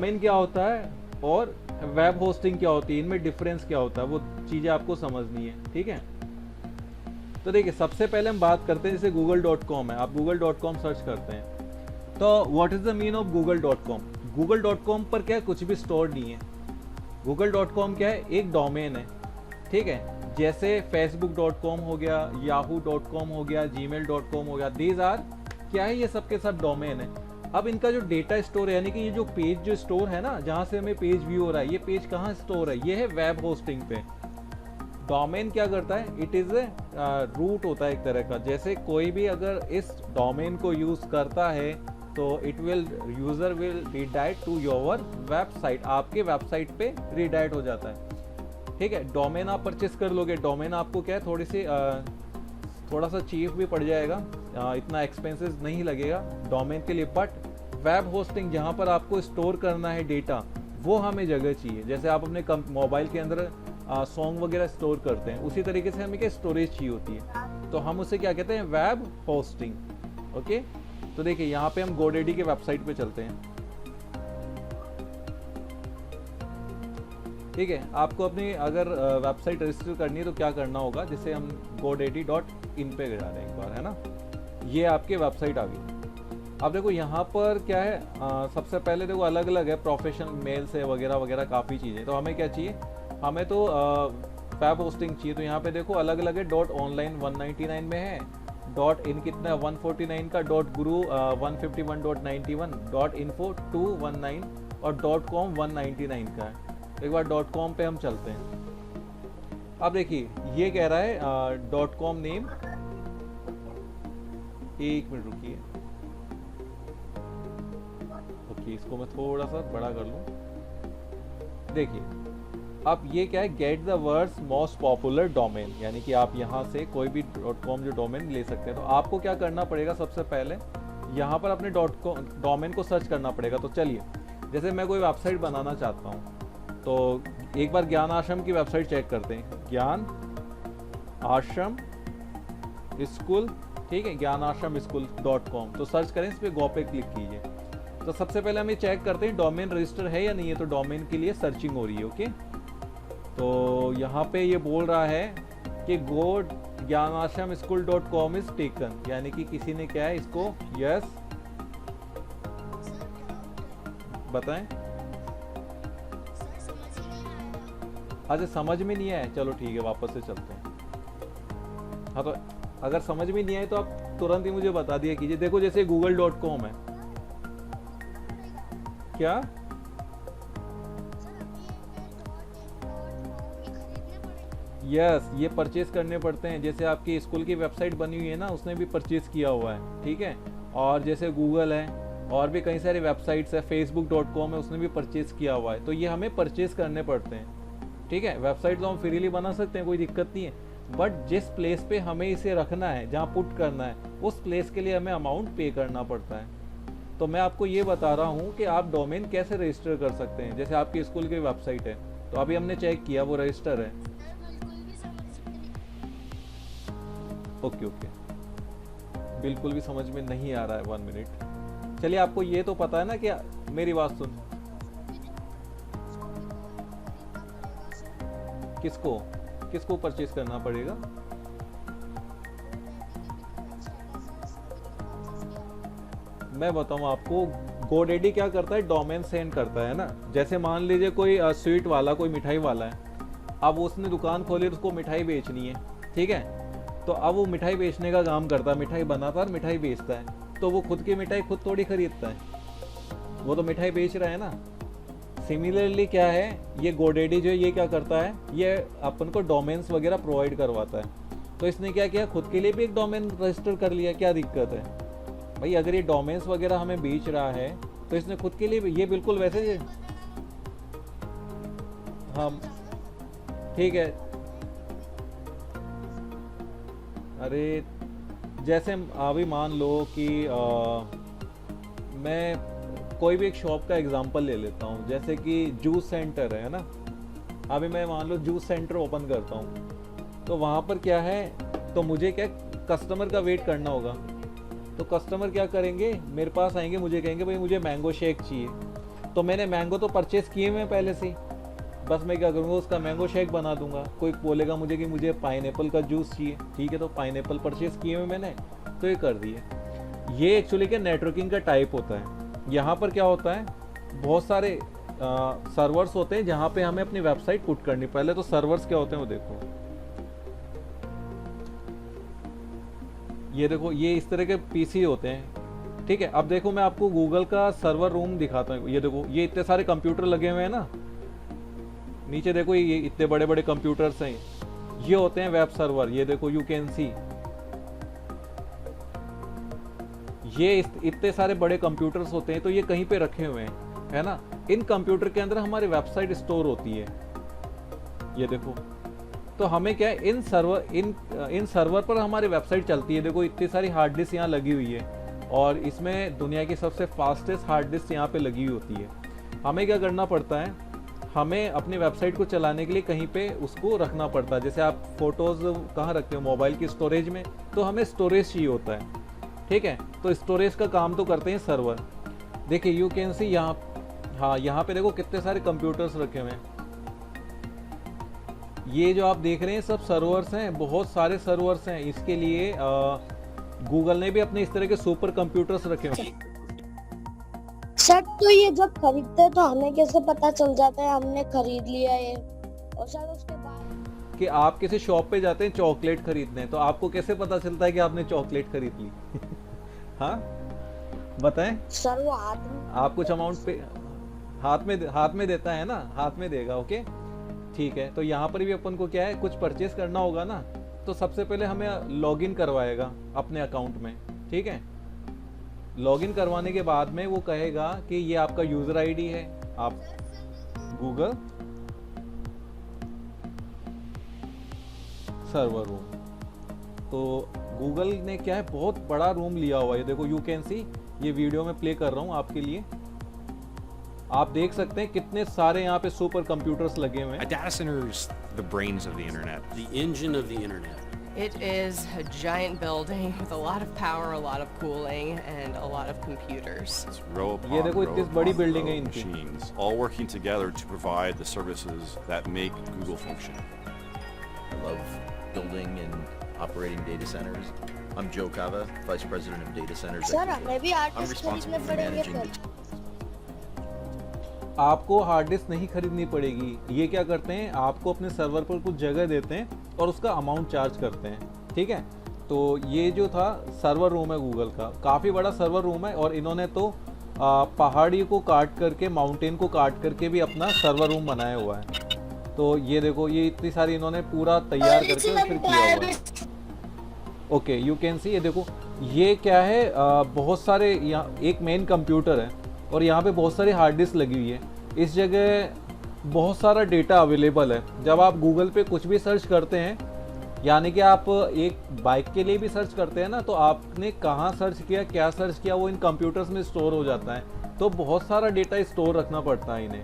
Domain क्या होता है और वेब होस्टिंग क्या होती है, इनमें डिफरेंस क्या होता है, वो चीज़ें आपको समझनी है, ठीक है। तो देखिए सबसे पहले हम बात करते हैं, जैसे google.com है, आप google.com सर्च करते हैं तो what is the mean of google.com। google.com पर क्या है, कुछ भी स्टोर नहीं है। google.com क्या है, एक डोमेन है, ठीक है। जैसे facebook.com हो गया, yahoo.com हो गया, gmail.com हो गया, दीज आर क्या है, ये सब के सब डोमेन है। अब इनका जो डेटा स्टोर है, यानी कि ये जो पेज जो स्टोर है ना, जहाँ से हमें पेज व्यू हो रहा है, ये पेज कहाँ स्टोर है, ये है वेब होस्टिंग पे। डोमेन क्या करता है, इट इज़ ए रूट होता है एक तरह का। जैसे कोई भी अगर इस डोमेन को यूज़ करता है तो it will user will redirect to your website, आपके वेबसाइट पे रीडायरेक्ट हो जाता है, ठीक है। डोमेन आप परचेस कर लोगे, डोमेन आपको क्या है थोड़ा सा चीप भी पड़ जाएगा, इतना एक्सपेंसिव नहीं लगेगा डोमेन के लिए। बट वेब होस्टिंग जहाँ पर आपको स्टोर करना है डेटा, वो हमें जगह चाहिए। जैसे आप अपने मोबाइल के अंदर सॉन्ग वगैरह स्टोर करते हैं, उसी तरीके से हमें क्या स्टोरेज चाहिए होती है, तो हम उसे क्या कहते हैं, वेब होस्टिंग। ओके, तो देखिए यहाँ पे हम GoDaddy के वेबसाइट पे चलते हैं, ठीक है। आपको अपनी अगर वेबसाइट रजिस्टर करनी है तो क्या करना होगा, जैसे हम godaddy.in पे जा रहे हैं एक बार, है ना, ये आपकी वेबसाइट आ गई। अब देखो यहाँ पर क्या है, सबसे पहले देखो अलग अलग है, प्रोफेशनल मेल से वगैरह वगैरह काफ़ी चीज़ें। तो हमें क्या चाहिए, हमें तो वेब होस्टिंग चाहिए। तो यहाँ पे देखो अलग अलग है, .online 199 में है, .in कितना है 149 का, .guru 151.91, .info 219 और .com 199 का है। एक बार .com पे हम चलते हैं। अब देखिए ये कह रहा है .com नेम, एक मिनट रुकिए, ओके इसको मैं थोड़ा सा बड़ा कर लूँ। देखिए अब ये क्या है, get the world's most popular domain, यानी कि आप यहाँ से कोई भी .com जो डोमेन ले सकते हैं। तो आपको क्या करना पड़ेगा, सबसे पहले यहाँ पर अपने डोमेन को सर्च करना पड़ेगा। तो चलिए, जैसे मैं कोई वेबसाइट बनाना चाहता हूँ तो एक बार ज्ञान आश्रम की वेबसाइट चेक करते हैं, ज्ञान आश्रम स्कूल, ठीक है, ज्ञान आश्रम स्कूल.com। तो सर्च करें, इस पर गो पे क्लिक कीजिए। तो सबसे पहले हम ये चेक करते हैं डोमेन रजिस्टर है या नहीं है, तो डोमेन के लिए सर्चिंग हो रही है। ओके, तो यहाँ पे ये बोल रहा है कि गो ज्ञान आश्रम स्कूल.com इज टेकन, यानी कि किसी ने क्या है इसको यस बताएं। अच्छा समझ में नहीं आया, चलो ठीक है वापस से चलते हैं। हाँ तो अगर समझ में नहीं आए तो आप तुरंत ही मुझे बता दिया कीजिए। देखो जैसे google.com है, क्या यस ये परचेज करने पड़ते हैं। जैसे आपकी स्कूल की वेबसाइट बनी हुई है ना, उसने भी परचेज किया हुआ है, ठीक है। और जैसे गूगल है और भी कई सारी वेबसाइट्स है, facebook.com है, उसने भी परचेज किया हुआ है। तो ये हमें परचेज करने पड़ते हैं, ठीक है। वेबसाइट तो हम फ्रीली बना सकते हैं, कोई दिक्कत नहीं है, बट जिस प्लेस पे हमें इसे रखना है, जहाँ पुट करना है, उस प्लेस के लिए हमें अमाउंट पे करना पड़ता है। तो मैं आपको ये बता रहा हूँ कि आप डोमेन कैसे रजिस्टर कर सकते हैं। जैसे आपकी स्कूल की वेबसाइट है, तो अभी हमने चेक किया वो रजिस्टर है। ओके ओके, बिल्कुल भी समझ में नहीं आ रहा है, 1 मिनट। चलिए आपको ये तो पता है ना, कि मेरी बात सुन, किसको किसको परचेज करना पड़ेगा, मैं बताऊं आपको। GoDaddy क्या करता है, डोमेन सेंड करता है ना। जैसे मान लीजिए कोई स्वीट वाला, कोई मिठाई वाला है, अब उसने दुकान खोली, उसको मिठाई बेचनी है, ठीक है। तो अब वो मिठाई बेचने का काम करता है, मिठाई बनाता है और मिठाई बेचता है। तो वो खुद की मिठाई खुद थोड़ी खरीदता है, वो तो मिठाई बेच रहा है ना। सिमिलरली क्या है, ये GoDaddy जो है ये क्या करता है, ये अपन को डोमेन्स वगैरह प्रोवाइड करवाता है। तो इसने क्या किया, खुद के लिए भी एक डोमेन रजिस्टर कर लिया। क्या दिक्कत है भाई, अगर ये डोमेन्स वगैरह हमें बेच रहा है तो इसने खुद के लिए ये बिल्कुल वैसे, हम ठीक है। अरे जैसे अभी मान लो कि मैं कोई भी एक शॉप का एग्जांपल ले लेता हूँ, जैसे कि जूस सेंटर है ना। अभी मैं मान लो जूस सेंटर ओपन करता हूँ, तो वहाँ पर क्या है, तो मुझे क्या कस्टमर का वेट करना होगा। तो कस्टमर क्या करेंगे, मेरे पास आएंगे, मुझे कहेंगे भाई मुझे मैंगो शेक चाहिए। तो मैंने मैंगो तो परचेस किए हुए हैं पहले से ही, बस मैं क्या करूँगा उसका मैंगो शेक बना दूंगा। कोई बोलेगा मुझे कि मुझे पाइनएप्पल का जूस चाहिए, ठीक है, तो पाइनएप्पल परचेस किए हुए मैंने, तो ये कर दिए। ये एक्चुअली क्या नेटवर्किंग का टाइप होता है। यहाँ पर क्या होता है, बहुत सारे सर्वर्स होते हैं जहाँ पे हमें अपनी वेबसाइट पुट करनी। पहले तो सर्वर्स क्या होते हैं वो देखो, ये देखो, ये इस तरह के पीसी होते हैं, ठीक है। अब देखो मैं आपको गूगल का सर्वर रूम दिखाता हूँ। ये देखो, ये इतने सारे कंप्यूटर लगे हुए हैं ना, नीचे देखो ये इतने बड़े बड़े कंप्यूटर्स हैं, ये होते हैं वेब सर्वर। ये देखो यू कैन सी, ये इतने सारे बड़े कंप्यूटर्स होते हैं, तो ये कहीं पे रखे हुए हैं, है ना। इन कंप्यूटर के अंदर हमारी वेबसाइट स्टोर होती है, ये देखो। तो हमें क्या है, इन सर्वर पर हमारी वेबसाइट चलती है। देखो इतनी सारी हार्ड डिस्क यहाँ लगी हुई है, और इसमें दुनिया की सबसे फास्टेस्ट हार्ड डिस्क यहाँ पे लगी हुई होती है। हमें क्या करना पड़ता है, हमें अपनी वेबसाइट को चलाने के लिए कहीं पे उसको रखना पड़ता है। जैसे आप फोटोज कहाँ रखते हो, मोबाइल की स्टोरेज में, तो हमें स्टोरेज चाहिए होता है, ठीक है। तो स्टोरेज का काम तो करते हैं सर्वर। देखिए यू कैन सी यहाँ, हाँ यहाँ पे देखो कितने सारे कंप्यूटर्स रखे हुए हैं। ये जो आप देख रहे हैं सब सर्वर्स हैं, बहुत सारे सर्वर्स हैं। इसके लिए गूगल ने भी अपने इस तरह के सुपर कंप्यूटर्स रखे हुए हैं। सर तो ये जब खरीदते हैं तो हमें कैसे पता चल जाता है हमने खरीद लिया है? और सर उसके बाद कि आप किसी शॉप पे जाते हैं चॉकलेट खरीदने, तो आपको कैसे पता चलता है कि आपने चॉकलेट खरीद ली? हाँ बताएं। सर वो हाथ में, आप कुछ अमाउंट पे हाथ में देता है ना, हाथ में देगा, ओके ठीक है। तो यहाँ पर भी अपन को क्या है, कुछ परचेस करना होगा ना, तो सबसे पहले हमें लॉगिन करवाएगा अपने अकाउंट में, ठीक है। लॉगिन करवाने के बाद में वो कहेगा कि ये आपका यूजर आईडी है। आप गूगल सर्वर रूम, तो गूगल ने क्या है, बहुत बड़ा रूम लिया हुआ है। देखो यू कैन सी, ये वीडियो में प्ले कर रहा हूँ आपके लिए, आप देख सकते हैं कितने सारे यहाँ पे सुपर कंप्यूटर्स लगे हुए हैं। A data center is the brains of the internet. The engine of the internet. It is a giant building with a lot of power, a lot of cooling, and a lot of computers. It's row upon ये देखो row इतनी upon बड़ी row building है of इनकी। machines, all working together to provide the services that make Google function. I love building and operating data centers. I'm Joe Cava, Vice President of Data Centers at sir Google. हमें भी hard I'm disc responsible खरीदने for पड़ेंगे managing फिर? the आपको hard disk नहीं खरीदनी पड़ेगी। ये क्या करते हैं, आपको अपने सर्वर पर कुछ जगह देते हैं और उसका अमाउंट चार्ज करते हैं, ठीक है। तो ये जो था सर्वर रूम है गूगल का, काफ़ी बड़ा सर्वर रूम है, और इन्होंने तो पहाड़ी को काट करके, माउंटेन को काट करके भी अपना सर्वर रूम बनाया हुआ है। तो ये देखो, ये इतनी सारी इन्होंने पूरा तैयार करके और फिर किया हुआ है। ओके यू कैन सी, ये देखो ये क्या है, बहुत सारे, यहाँ एक मेन कंप्यूटर है और यहाँ पे बहुत सारी हार्ड डिस्क लगी हुई है। इस जगह बहुत सारा डेटा अवेलेबल है। जब आप गूगल पे कुछ भी सर्च करते हैं, यानी कि आप एक बाइक के लिए भी सर्च करते हैं ना, तो आपने कहाँ सर्च किया, क्या सर्च किया, वो इन कंप्यूटर्स में स्टोर हो जाता है। तो बहुत सारा डेटा स्टोर रखना पड़ता है इन्हें,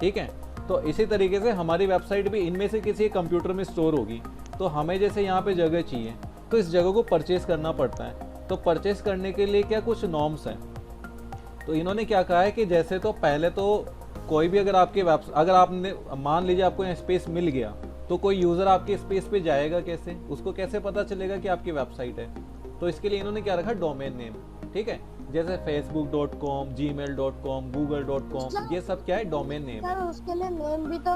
ठीक है। तो इसी तरीके से हमारी वेबसाइट भी इनमें से किसी कंप्यूटर में स्टोर होगी। तो हमें जैसे यहाँ पे जगह चाहिए, तो इस जगह को परचेस करना पड़ता है। तो परचेस करने के लिए क्या कुछ नॉर्म्स हैं। तो इन्होंने क्या कहा है कि जैसे तो पहले तो कोई भी अगर आपके अगर आपने मान लीजिए आपको यहाँ स्पेस मिल गया, तो कोई यूज़र आपके स्पेस पे जाएगा कैसे, उसको कैसे पता चलेगा कि आपकी वेबसाइट है। तो इसके लिए इन्होंने क्या रखा, डोमेन नेम, ठीक है। जैसे facebook.com, gmail.com, google.com, ये सब क्या है, डोमेन नेम है। सर उसके लिए नेम भी तो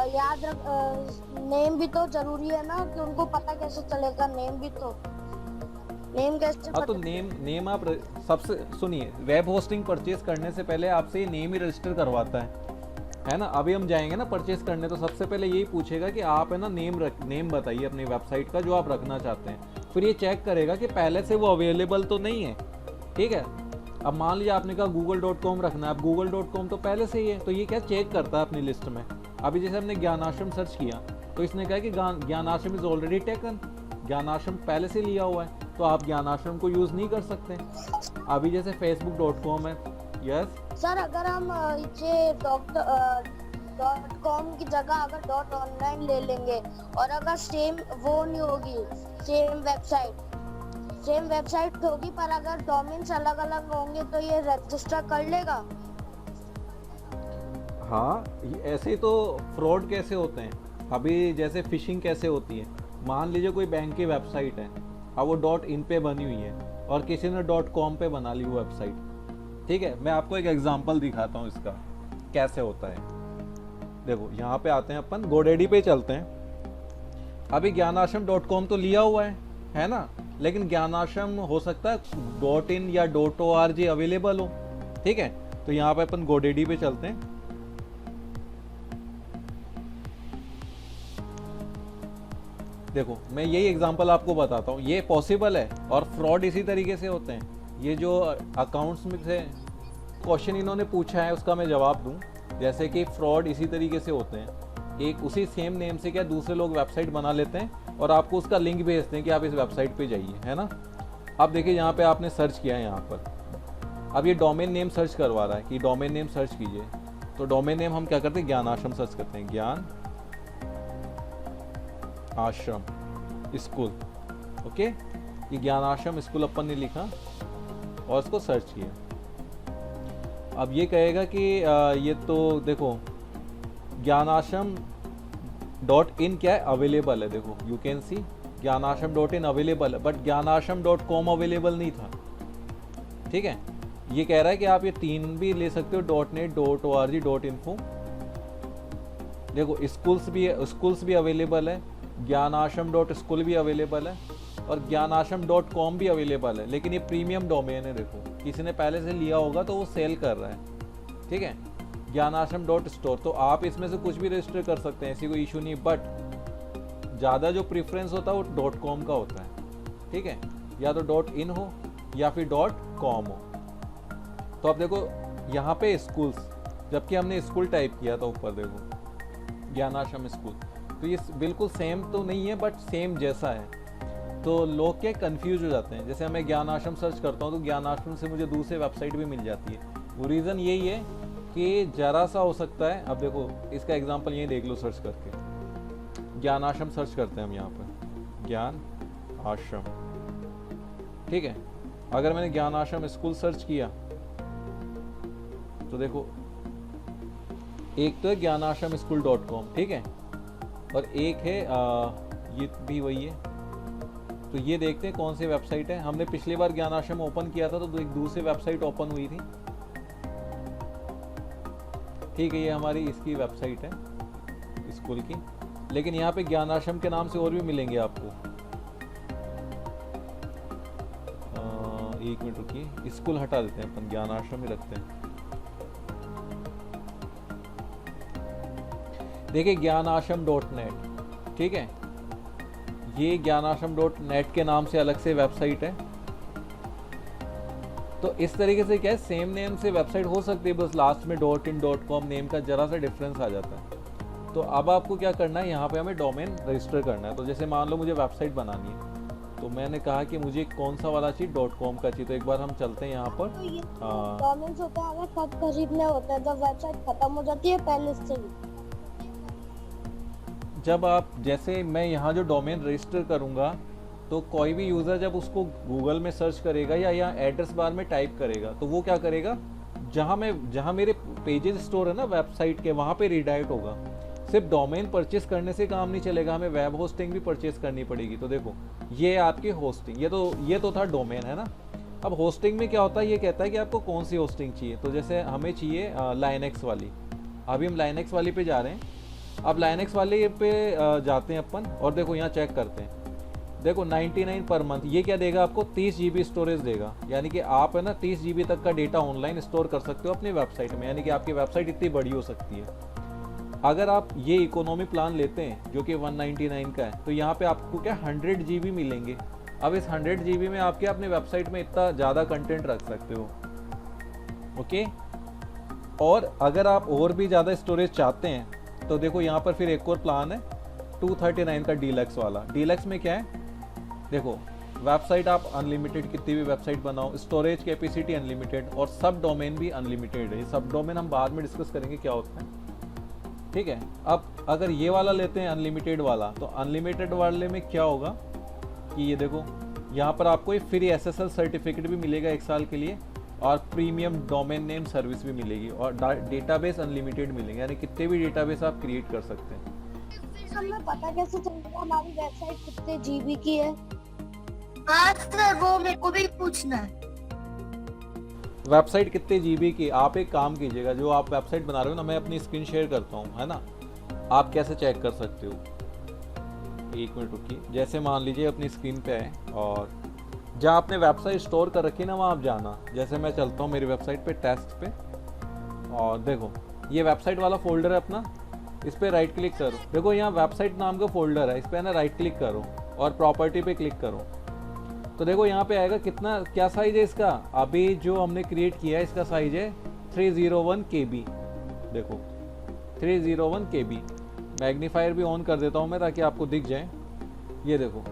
याद रख, नेम भी तो जरूरी है ना, कि उनको पता कैसे चलेगा, नेम भी तो, नेम कैसे हाँ तो पता? नेम आप सबसे सुनिए, वेब होस्टिंग परचेस करने से पहले आपसे ये नेम ही रजिस्टर करवाता है ना। अभी हम जाएंगे ना परचेस करने, तो सबसे पहले यही पूछेगा कि आप है ना नेम बताइए अपनी वेबसाइट का जो आप रखना चाहते हैं। फिर ये चेक करेगा कि पहले से वो अवेलेबल तो नहीं है, ठीक है। अब मान लीजिए आपने कहा google.com रखना है, अब google.com तो पहले से ही है, तो ये क्या चेक करता है अपनी लिस्ट में। अभी जैसे हमने ज्ञानाश्रम सर्च किया, तो इसने कहा कि ज्ञानाश्रम इज ऑलरेडी टेकन, ज्ञानाश्रम पहले से लिया हुआ है, तो आप ज्ञानाश्रम को यूज़ नहीं कर सकते। अभी जैसे facebook.com है, यस सर अगर हम इसे .com की जगह अगर .online ले लेंगे, और अगर सेम वो नहीं होगी, सेम वेबसाइट होगी, पर अगर डोमेन्स अलग अलग होंगे, तो ये रजिस्टर कर लेगा? हाँ, ऐसे ही तो फ्रॉड कैसे होते हैं। अभी जैसे फिशिंग कैसे होती है, मान लीजिए कोई बैंक की वेबसाइट है, अब वो .in पे बनी हुई है और किसी ने .com पे बना ली वो वेबसाइट। ठीक है, मैं आपको एक एग्जांपल दिखाता हूँ इसका कैसे होता है। देखो यहाँ पे आते हैं अपन, GoDaddy पे चलते हैं। अभी ज्ञानाश्रम.com तो लिया हुआ है ना, लेकिन ज्ञानाश्रम हो सकता है .in या .org अवेलेबल हो। ठीक है, तो यहाँ पे अपन GoDaddy पे चलते हैं। देखो मैं यही एग्जांपल आपको बताता हूँ, ये पॉसिबल है और फ्रॉड इसी तरीके से होते हैं। ये जो अकाउंट्स में से क्वेश्चन इन्होंने पूछा है उसका मैं जवाब दूं, जैसे कि फ्रॉड इसी तरीके से होते हैं। एक उसी सेम नेम से क्या दूसरे लोग वेबसाइट बना लेते हैं और आपको उसका लिंक भेजते हैं कि आप इस वेबसाइट पे जाइए, है ना। अब देखिए यहाँ पे आपने सर्च किया है यहाँ पर, अब ये डोमेन नेम सर्च करवा रहा है कि डोमेन नेम सर्च कीजिए। तो डोमेन नेम हम क्या करते हैं, ज्ञान आश्रम सर्च करते हैं, ज्ञान आश्रम स्कूल। ओके, ये ज्ञान आश्रम स्कूल अपन ने लिखा और इसको सर्च किया। अब ये कहेगा कि ये तो देखो ज्ञानाश्रम .in क्या है, अवेलेबल है। देखो you can see Gyanashram .in available है, बट ज्ञानाश्रम .com अवेलेबल नहीं था। ठीक है, ये कह रहा है कि आप ये 3 भी ले सकते हो, .net .org .info। देखो स्कूल्स भी अवेलेबल है, ज्ञानाश्रम .school भी अवेलेबल है और ज्ञानाश्रम .com भी अवेलेबल है, लेकिन ये प्रीमियम डोमेन है। देखो किसी ने पहले से लिया होगा तो वो सेल कर रहा है। ठीक है, ज्ञानाश्रम .store, तो आप इसमें से कुछ भी रजिस्टर कर सकते हैं, ऐसी कोई इशू नहीं, बट ज़्यादा जो प्रेफरेंस होता है वो .com का होता है। ठीक है, या तो .in हो या फिर .com हो। तो अब देखो यहाँ पे स्कूल्स, जबकि हमने स्कूल टाइप किया था ऊपर, देखो ज्ञानाश्रम स्कूल, तो ये बिल्कुल सेम तो नहीं है बट सेम जैसा है। तो लोग क्या कंफ्यूज हो जाते हैं। जैसे मैं ज्ञान आश्रम सर्च करता हूँ तो ज्ञान आश्रम से मुझे दूसरी वेबसाइट भी मिल जाती है। वो रीज़न यही है कि जरा सा हो सकता है। अब देखो इसका एग्जांपल यही देख लो, सर्च करके ज्ञान आश्रम सर्च करते हैं हम यहाँ पर, ज्ञान आश्रम। ठीक है, अगर मैंने ज्ञान आश्रम स्कूल सर्च किया तो देखो एक तो है ज्ञान आश्रम स्कूल .com, ठीक है, और एक है ये भी वही है। तो ये देखते हैं कौन सी वेबसाइट है। हमने पिछली बार ज्ञान आश्रम ओपन किया था तो एक दूसरी वेबसाइट ओपन हुई थी। ठीक है, ये हमारी इसकी वेबसाइट है स्कूल की, लेकिन यहाँ पे ज्ञान आश्रम के नाम से और भी मिलेंगे आपको। एक मिनट रुकिए, स्कूल हटा देते हैं अपन, ज्ञान आश्रम ही रखते हैं। देखिए ज्ञान आश्रम .net, ठीक है, ये ज्ञान आश्रम .net के नाम से अलग से वेबसाइट है। तो इस तरीके से क्या है, सेम नेम से वेबसाइट हो सकती है, बस लास्ट में .in .com नेम का जरा सा डिफरेंस आ जाता है। तो अब आपको क्या करना है, यहाँ पे हमें डोमेन रजिस्टर करना है। तो जैसे मान लो मुझे वेबसाइट बनानी है, तो मैंने कहा कि मुझे कौन सा वाला चाहिए, .com का चाहिए। तो एक बार हम चलते हैं यहाँ पर। डोमेन्स होते हैं हमें कब खरीदने होते हैं, जब वेबसाइट खत्म हो जाती है पहले से ही। जब आप, जैसे मैं यहाँ जो डोमेन रजिस्टर करूँगा तो कोई भी यूज़र जब उसको गूगल में सर्च करेगा या यहाँ एड्रेस बार में टाइप करेगा तो वो क्या करेगा, जहाँ मेरे पेजेस स्टोर है ना वेबसाइट के, वहाँ पे रीडायरेक्ट होगा। सिर्फ डोमेन परचेस करने से काम नहीं चलेगा, हमें वेब होस्टिंग भी परचेस करनी पड़ेगी। तो देखो ये आपकी होस्टिंग, ये तो था डोमेन, है ना। अब होस्टिंग में क्या होता है, ये कहता है कि आपको कौन सी होस्टिंग चाहिए। तो जैसे हमें चाहिए लाइनक्स वाली, अभी हम लाइनक्स वाली पे जा रहे हैं। अब लाइनक्स वाले पे जाते हैं अपन और देखो यहाँ चेक करते हैं। देखो 99 पर मंथ, ये क्या देगा आपको, 30 GB स्टोरेज देगा। यानी कि आप है ना 30 GB तक का डेटा ऑनलाइन स्टोर कर सकते हो अपनी वेबसाइट में, यानी कि आपकी वेबसाइट इतनी बड़ी हो सकती है। अगर आप ये इकोनॉमी प्लान लेते हैं जो कि 199 का है, तो यहाँ पे आपको क्या 100 GB मिलेंगे। अब इस 100 GB में आप क्या अपने वेबसाइट में इतना ज़्यादा कंटेंट रख सकते हो। ओके, और अगर आप और भी ज़्यादा स्टोरेज चाहते हैं तो देखो यहाँ पर फिर एक और प्लान है 239 का डीलक्स वाला। डीलक्स में क्या है, देखो वेबसाइट आप अनलिमिटेड कितनी भी वेबसाइट बनाओ, स्टोरेज कैपेसिटी अनलिमिटेड और सब डोमेन भी अनलिमिटेड है। सब डोमेन हम बाद में डिस्कस करेंगे क्या होता है, ठीक है। अब अगर ये वाला लेते हैं अनलिमिटेड वाला, तो अनलिमिटेड वाले में क्या होगा कि ये देखो यहाँ पर आपको एक फ्री SSL सर्टिफिकेट भी मिलेगा 1 साल के लिए, और प्रीमियम डोमेन नेम सर्विस भी मिलेगी और डेटाबेस अनलिमिटेड मिलेंगे, यानी कितने भी डेटाबेस आप क्रिएट कर सकते हैं। हमें पता कैसे चलेगा हमारी वेबसाइट कितने जीबी की है? हाँ सर, वो मेरे को भी पूछना है। वेबसाइट कितने जीबी की, आप एक काम कीजिएगा, जो आप वेबसाइट बना रहे हो ना, मैं अपनी स्क्रीन शेयर करता हूँ, है ना, आप कैसे चेक कर सकते हो। एक मिनट रुकिए, जैसे मान लीजिए अपनी स्क्रीन पे आए और जहाँ आपने वेबसाइट स्टोर कर रखी है ना, वहाँ आप जाना। जैसे मैं चलता हूँ मेरी वेबसाइट पे, टेस्ट पे, और देखो ये वेबसाइट वाला फोल्डर है अपना, इस पर राइट क्लिक करो। देखो यहाँ वेबसाइट नाम का फोल्डर है, इस पर ना राइट क्लिक करो और प्रॉपर्टी पे क्लिक करो। तो देखो यहाँ पे आएगा कितना, क्या साइज है इसका, अभी जो हमने क्रिएट किया है इसका साइज है 301 KB। देखो 301 KB। मैग्नीफायर भी ऑन कर देता हूँ मैं ताकि आपको दिख जाए। ये देखो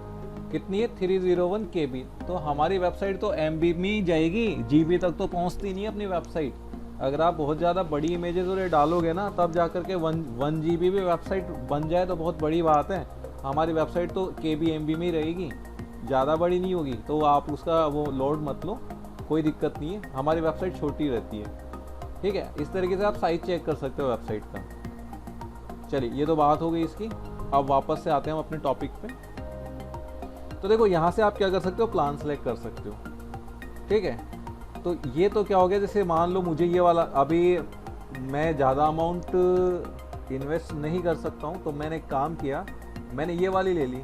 कितनी है, 301 KB। तो हमारी वेबसाइट तो MB में ही जाएगी, GB तक तो पहुँचती नहीं है अपनी वेबसाइट। अगर आप बहुत ज़्यादा बड़ी इमेजेस और ये डालोगे ना, तब जा कर के 1 GB भी वेबसाइट बन जाए तो बहुत बड़ी बात है। हमारी वेबसाइट तो KB MB में ही रहेगी, ज़्यादा बड़ी नहीं होगी। तो आप उसका वो लोड मत लो, कोई दिक्कत नहीं है, हमारी वेबसाइट छोटी रहती है। ठीक है, इस तरीके से आप साइज चेक कर सकते हो वेबसाइट का। चलिए, ये तो बात हो गई इसकी। अब वापस से आते हैं हम अपने टॉपिक पे। तो देखो यहाँ से आप क्या कर सकते हो, प्लान सेलेक्ट कर सकते हो। ठीक है, तो ये तो क्या हो गया, जैसे मान लो मुझे ये वाला, अभी मैं ज़्यादा अमाउंट इन्वेस्ट नहीं कर सकता हूँ, तो मैंने एक काम किया, मैंने ये वाली ले ली।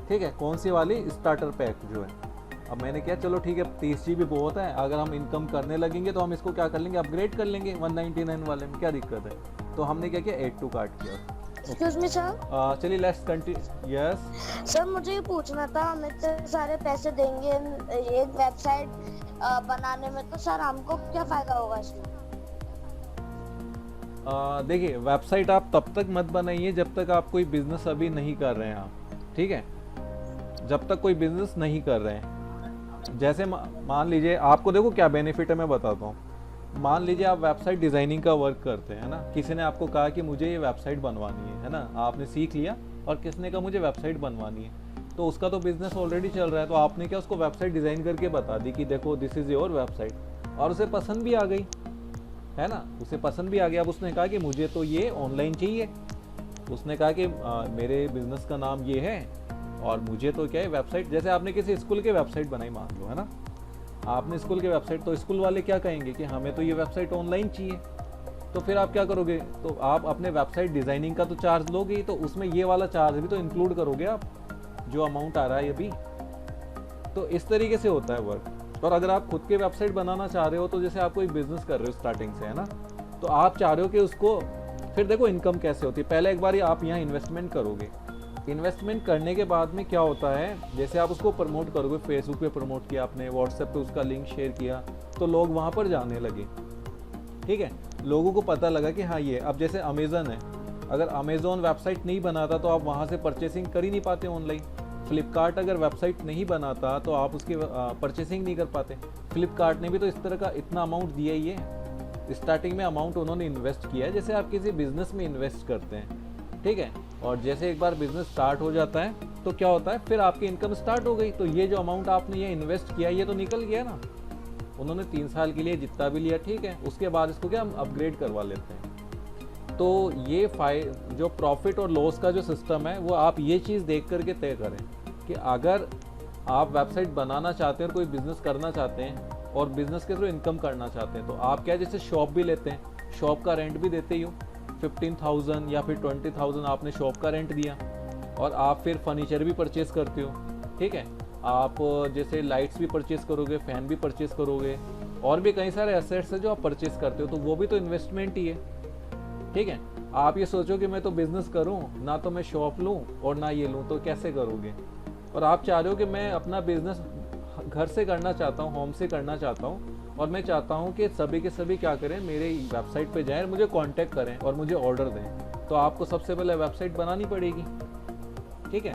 ठीक है, कौन सी वाली, स्टार्टर पैक जो है। अब मैंने क्या, चलो ठीक है 30 GB बहुत है, अगर हम इनकम करने लगेंगे तो हम इसको क्या कर लेंगे, अपग्रेड कर लेंगे 199 वाले में, क्या दिक्कत है। तो हमने क्या किया, ऐड टू कार्ट किया। Excuse me sir. चलिए लेट्स कंटिन्यू। यस सर, मुझे ये पूछना था, हम इतने सारे पैसे देंगे एक वेबसाइट बनाने में, तो सर हमको क्या फायदा होगा इसमें? देखिए, वेबसाइट आप तब तक मत बनाइए जब तक आप कोई बिजनेस अभी नहीं कर रहे हैं आप। ठीक है, जब तक कोई बिजनेस नहीं कर रहे हैं। जैसे मान लीजिए, आपको देखो क्या बेनिफिट है मैं बताता हूँ। मान लीजिए आप वेबसाइट डिज़ाइनिंग का वर्क करते हैं ना, किसी ने आपको कहा कि मुझे ये वेबसाइट बनवानी है ना, आपने सीख लिया, और किसने कहा मुझे वेबसाइट बनवानी है, तो उसका तो बिजनेस ऑलरेडी चल रहा है, तो आपने क्या उसको वेबसाइट डिज़ाइन करके बता दी कि देखो दिस इज़ योर वेबसाइट, और उसे पसंद भी आ गई, है ना, उसे पसंद भी आ गया। अब उसने कहा कि मुझे तो ये ऑनलाइन चाहिए, उसने कहा कि मेरे बिजनेस का नाम ये है और मुझे तो क्या है वेबसाइट, जैसे आपने किसी स्कूल के वेबसाइट बनाई मान लो, है ना, आपने स्कूल के वेबसाइट, तो स्कूल वाले क्या कहेंगे कि हमें तो ये वेबसाइट ऑनलाइन चाहिए। तो फिर आप क्या करोगे, तो आप अपने वेबसाइट डिज़ाइनिंग का तो चार्ज लोगे ही, तो उसमें ये वाला चार्ज भी तो इंक्लूड करोगे आप, जो अमाउंट आ रहा है अभी। तो इस तरीके से होता है वर्क। और अगर आप खुद के वेबसाइट बनाना चाह रहे हो, तो जैसे आप कोई बिजनेस कर रहे हो स्टार्टिंग से, है ना, तो आप चाह रहे हो कि उसको, फिर देखो इनकम कैसे होती है, पहले एक बार आप यहाँ इन्वेस्टमेंट करोगे। इन्वेस्टमेंट करने के बाद में क्या होता है, जैसे आप उसको प्रमोट करोगे, फेसबुक पे प्रमोट किया आपने, व्हाट्सएप पे उसका लिंक शेयर किया, तो लोग वहाँ पर जाने लगे। ठीक है, लोगों को पता लगा कि हाँ ये, अब जैसे अमेज़न है, अगर अमेज़न वेबसाइट नहीं बनाता तो आप वहाँ से परचेसिंग कर ही नहीं पाते ऑनलाइन। फ्लिपकार्ट अगर वेबसाइट नहीं बनाता तो आप उसकी परचेसिंग नहीं कर पाते। फ्लिपकार्ट ने भी तो इस तरह का इतना अमाउंट दिया ही है, स्टार्टिंग में अमाउंट उन्होंने इन्वेस्ट किया है, जैसे आप किसी बिजनेस में इन्वेस्ट करते हैं। ठीक है, और जैसे एक बार बिजनेस स्टार्ट हो जाता है तो क्या होता है, फिर आपकी इनकम स्टार्ट हो गई, तो ये जो अमाउंट आपने ये इन्वेस्ट किया ये तो निकल गया ना। उन्होंने 3 साल के लिए जितना भी लिया, ठीक है, उसके बाद इसको क्या हम अपग्रेड करवा लेते हैं। तो ये जो प्रॉफिट और लॉस का जो सिस्टम है, वो आप ये चीज़ देख करके तय करें कि अगर आप वेबसाइट बनाना चाहते हैं और कोई बिज़नेस करना चाहते हैं और बिज़नेस के थ्रू इनकम करना चाहते हैं, तो आप क्या, जैसे शॉप भी लेते हैं, शॉप का रेंट भी देते ही हो, 15,000 या फिर 20,000 आपने शॉप का रेंट दिया, और आप फिर फर्नीचर भी परचेज करते हो। ठीक है, आप जैसे लाइट्स भी परचेज करोगे, फ़ैन भी परचेज करोगे, और भी कई सारे एसेट्स हैं जो आप परचेज करते हो, तो वो भी तो इन्वेस्टमेंट ही है। ठीक है, आप ये सोचो कि मैं तो बिज़नेस करूं, ना तो मैं शॉप लूं और ना ये लूं, तो कैसे करोगे। और आप चाह रहे हो कि मैं अपना बिज़नेस घर से करना चाहता हूं, होम से करना चाहता हूं, और मैं चाहता हूं कि सभी के सभी क्या करें, मेरे वेबसाइट पे जाएं, मुझे कांटेक्ट करें और मुझे ऑर्डर दें। तो आपको सबसे पहले वेबसाइट बनानी पड़ेगी। ठीक है,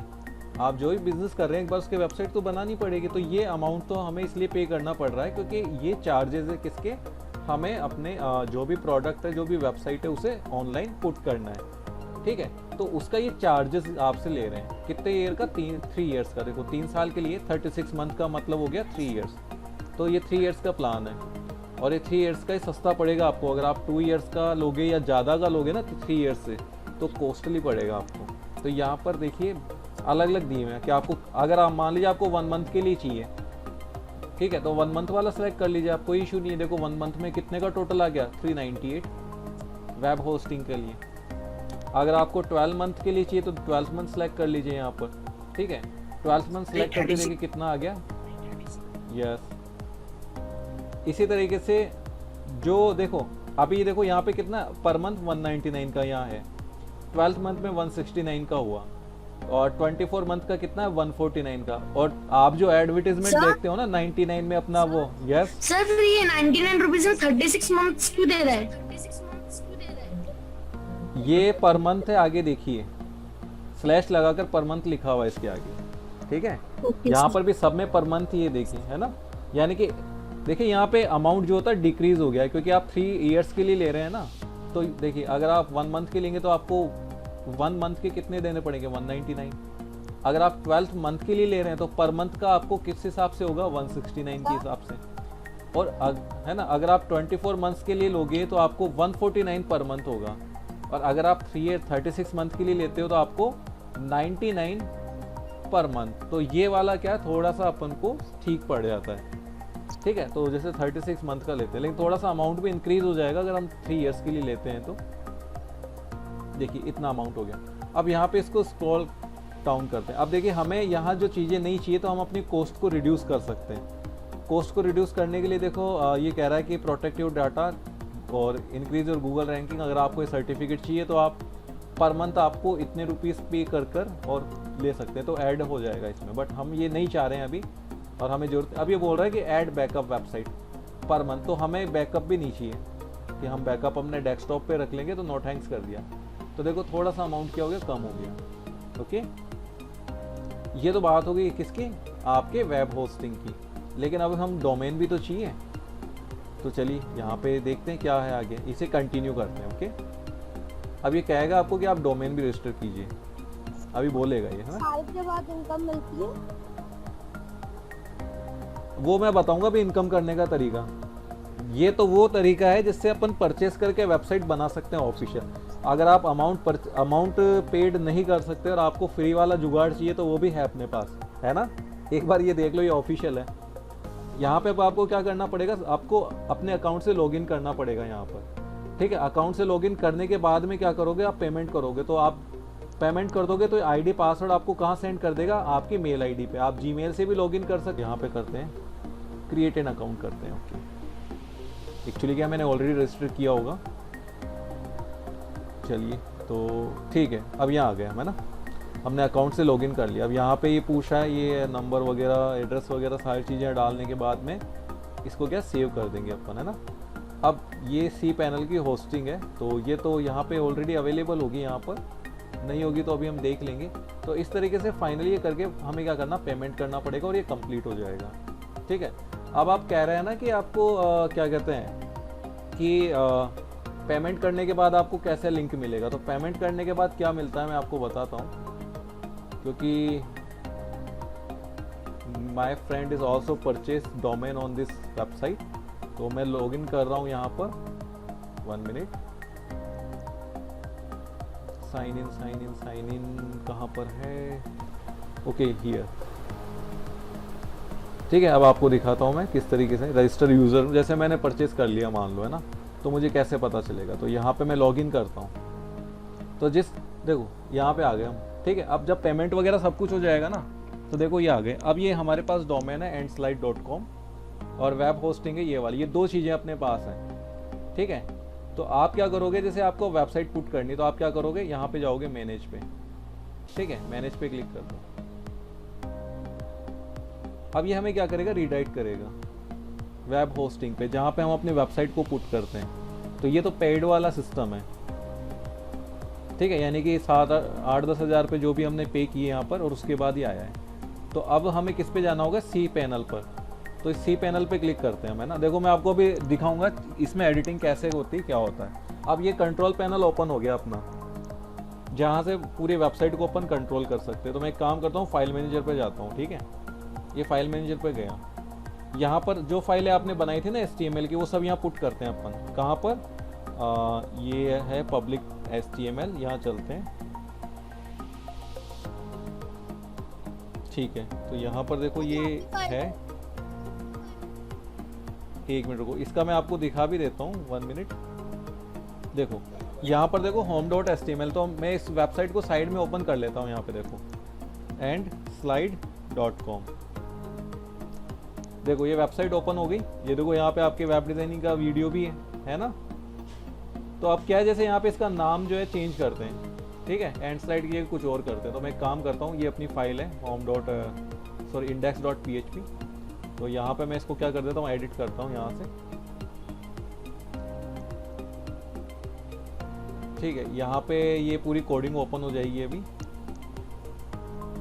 आप जो भी बिज़नेस कर रहे हैं एक बार उसकी वेबसाइट तो बनानी पड़ेगी। तो ये अमाउंट तो हमें इसलिए पे करना पड़ रहा है क्योंकि ये चार्जेस है किसके, हमें अपने जो भी प्रोडक्ट है, जो भी वेबसाइट है, उसे ऑनलाइन पुट करना है। ठीक है, तो उसका ये चार्जेस आपसे ले रहे हैं। कितने ईयर का, 3 ईयर्स का। देखो 3 साल के लिए 36 मंथ का मतलब हो गया 3 ईयर्स, तो ये 3 ईयर्स का प्लान है। और ये 3 इयर्स का ही सस्ता पड़ेगा आपको। अगर आप 2 इयर्स का लोगे या ज़्यादा का लोगे ना 3 इयर्स से, तो कॉस्टली पड़ेगा आपको। तो यहाँ पर देखिए अलग अलग दिए हुए हैं कि आपको, अगर आप मान लीजिए आपको 1 मंथ के लिए चाहिए, ठीक है, तो 1 मंथ वाला सेलेक्ट कर लीजिए, आप कोई इशू नहीं है। देखो 1 मंथ में कितने का टोटल आ गया, 398 वेब होस्टिंग के लिए। अगर आपको 12 मंथ के लिए चाहिए तो 12 मंथ सेलेक्ट कर लीजिए यहाँ पर, ठीक है। 12 मंथ सेलेक्ट करके देखिए कितना आ गया, यस। इसी तरीके से जो देखो अभी देखो यहाँ पे कितना पर मंथ 199 का यहाँ है, 12 मंथ में 169 का हुआ, और 24 मंथ का कितना है 149 का। और आप जो एडवर्टीजमेंट देखते हो ना 99 में अपना वो, यस सर ये 99 रुपीज में 36 मंथ्स क्यों दे रहा है? ये पर मंथ है, आगे देखिए स्लैश लगाकर पर मंथ लिखा हुआ है इसके आगे, ठीक है। यहाँ पर भी सब में पर मंथ ये देखिए, है ना। यानी कि देखिए यहाँ पे अमाउंट जो होता है डिक्रीज हो गया है, क्योंकि आप 3 इयर्स के लिए ले रहे हैं ना। तो देखिए अगर आप 1 मंथ के लेंगे तो आपको 1 मंथ के कितने देने पड़ेंगे, 199। अगर आप 12 मंथ के लिए ले रहे हैं तो पर मंथ का आपको किस हिसाब से होगा, 169 के हिसाब से। और है ना, अगर आप 24 मंथ्स के लिए लोगे तो आपको 149 पर मंथ होगा। और अगर आप 36 मंथ के लिए लेते हो तो आपको 99 पर मंथ। तो ये वाला क्या थोड़ा सा अपन को ठीक पड़ जाता है, ठीक है। तो जैसे 36 मंथ का लेते हैं, लेकिन थोड़ा सा अमाउंट भी इंक्रीज हो जाएगा अगर हम 3 इयर्स के लिए लेते हैं। तो देखिए इतना अमाउंट हो गया। अब यहाँ पे इसको स्क्रॉल डाउन करते हैं। अब देखिए हमें यहाँ जो चीज़ें नहीं चाहिए तो हम अपनी कॉस्ट को रिड्यूस कर सकते हैं। कॉस्ट को रिड्यूस करने के लिए देखो ये कह रहा है कि प्रोटेक्ट योर डाटा और इंक्रीज योर गूगल रैंकिंग। अगर आपको ये सर्टिफिकेट चाहिए तो आप पर मंथ आपको इतने रुपीस पे कर और ले सकते हैं, तो ऐड हो जाएगा इसमें। बट हम ये नहीं चाह रहे हैं अभी, और हमें जरूरत अब ये बोल रहा है कि add backup website per month. तो हमें बैकअप भी नहीं चाहिए कि हम बैकअप अपने डेस्कटॉप पे रख लेंगे, तो नो थैंक्स कर दिया। तो देखो थोड़ा सा अमाउंट क्या हो गया, कम हो गया। ओके, ये तो बात हो गई किसकी, आपके वेब होस्टिंग की। लेकिन अब हम डोमेन भी तो चाहिए। तो चलिए यहाँ पे देखते हैं क्या है आगे, इसे कंटिन्यू करते हैं। ओके, अब ये कहेगा आपको कि आप डोमेन भी रजिस्टर कीजिए, अभी बोलेगा ये, है ना। साल के बाद इनकम मिलती है, वो मैं बताऊंगा भी इनकम करने का तरीका। ये तो वो तरीका है जिससे अपन परचेस करके वेबसाइट बना सकते हैं ऑफिशियल। अगर आप अमाउंट पेड नहीं कर सकते और आपको फ्री वाला जुगाड़ चाहिए तो वो भी है अपने पास, है ना। एक बार ये देख लो, ये ऑफिशियल है। यहाँ पे आपको क्या करना पड़ेगा, आपको अपने अकाउंट से लॉगिन करना पड़ेगा यहाँ पर, ठीक है। अकाउंट से लॉगिन करने के बाद में क्या करोगे, आप पेमेंट करोगे। तो आप पेमेंट कर दोगे तो आईडी पासवर्ड आपको कहाँ सेंड कर देगा, आपकी मेल आईडी पे। आप जीमेल से भी लॉगिन कर सकते। यहाँ पे करते हैं क्रिएट एन अकाउंट करते हैं। ओके, एक्चुअली क्या मैंने ऑलरेडी रजिस्टर किया होगा। चलिए तो ठीक है, अब यहाँ आ गया है ना, हमने अकाउंट से लॉगिन कर लिया। अब यहाँ पे ये पूछा है, ये नंबर वगैरह एड्रेस वगैरह सारी चीज़ें डालने के बाद में इसको क्या सेव कर देंगे अपन, है ना। अब ये सी पैनल की होस्टिंग है, तो ये तो यहाँ पे ऑलरेडी अवेलेबल होगी, यहाँ पर नहीं होगी तो अभी हम देख लेंगे। तो इस तरीके से फाइनली ये करके हमें क्या करना, पेमेंट करना पड़ेगा और ये कंप्लीट हो जाएगा, ठीक है। अब आप कह रहे हैं ना कि आपको क्या कहते हैं कि पेमेंट करने के बाद आपको कैसे लिंक मिलेगा। तो पेमेंट करने के बाद क्या मिलता है मैं आपको बताता हूँ, क्योंकि my friend is also purchase domain on this website. तो मैं लॉगिन कर रहा हूँ यहाँ पर, 1 मिनट। साइन इन कहाँ पर है, ओके हियर, ठीक है। अब आपको दिखाता हूँ मैं किस तरीके से रजिस्टर यूज़र, जैसे मैंने परचेस कर लिया मान लो, है ना, तो मुझे कैसे पता चलेगा। तो यहाँ पे मैं लॉगिन करता हूँ, तो देखो यहाँ पे आ गए हम, ठीक है। अब जब पेमेंट वगैरह सब कुछ हो जाएगा ना, तो देखो ये आ गए। अब ये हमारे पास डोमेन है endslide.com और वेब होस्टिंग है ये वाली, ये 2 चीज़ें अपने पास हैं, ठीक है। तो आप क्या करोगे, जैसे आपको वेबसाइट पुट करनी तो आप क्या करोगे, यहाँ पे जाओगे मैनेज पे, ठीक है, मैनेज पे क्लिक कर दो। अब ये हमें क्या करेगा, रीडायरेक्ट करेगा वेब होस्टिंग पे, जहाँ पे हम अपनी वेबसाइट को पुट करते हैं। तो ये तो पेड वाला सिस्टम है, ठीक है, यानी कि 7-8-10 हज़ार पे जो भी हमने पे किए यहाँ पर, और उसके बाद ही आया है। तो अब हमें किस पे जाना होगा, सी पैनल पर। तो इस सी पैनल पे क्लिक करते हैं, है ना। देखो मैं आपको अभी दिखाऊंगा इसमें एडिटिंग कैसे होती है, क्या होता है। अब ये कंट्रोल पैनल ओपन हो गया अपना, जहाँ से पूरी वेबसाइट को अपन कंट्रोल कर सकते हैं। तो मैं एक काम करता हूँ, फाइल मैनेजर पे जाता हूँ, ठीक है। ये फाइल मैनेजर पे गया, यहाँ पर जो फाइलें आपने बनाई थी ना HTML की, वो सब यहाँ पुट करते हैं अपन। कहाँ पर? ये है पब्लिक HTML, यहाँ चलते हैं। ठीक है, तो यहाँ पर देखो ये है, एक मिनट रुको, इसका मैं आपको दिखा भी देता हूँ, 1 मिनट। देखो यहाँ पर देखो home.html, तो मैं इस वेबसाइट को साइड में ओपन कर लेता हूँ। यहाँ पे देखो andslide.com, देखो ये वेबसाइट ओपन हो गई। ये देखो यहाँ पे आपके वेब डिजाइनिंग का वीडियो भी है ना। तो अब क्या है, जैसे यहाँ पे इसका नाम जो है चेंज करते हैं, ठीक है, एंड स्लाइड की कुछ और करते हैं। तो मैं एक काम करता हूँ, ये अपनी फाइल है index.php, तो यहाँ पे मैं इसको क्या कर देता हूँ, एडिट करता हूँ यहाँ से। ठीक है, यहाँ पे ये पूरी कोडिंग ओपन हो जाएगी अभी।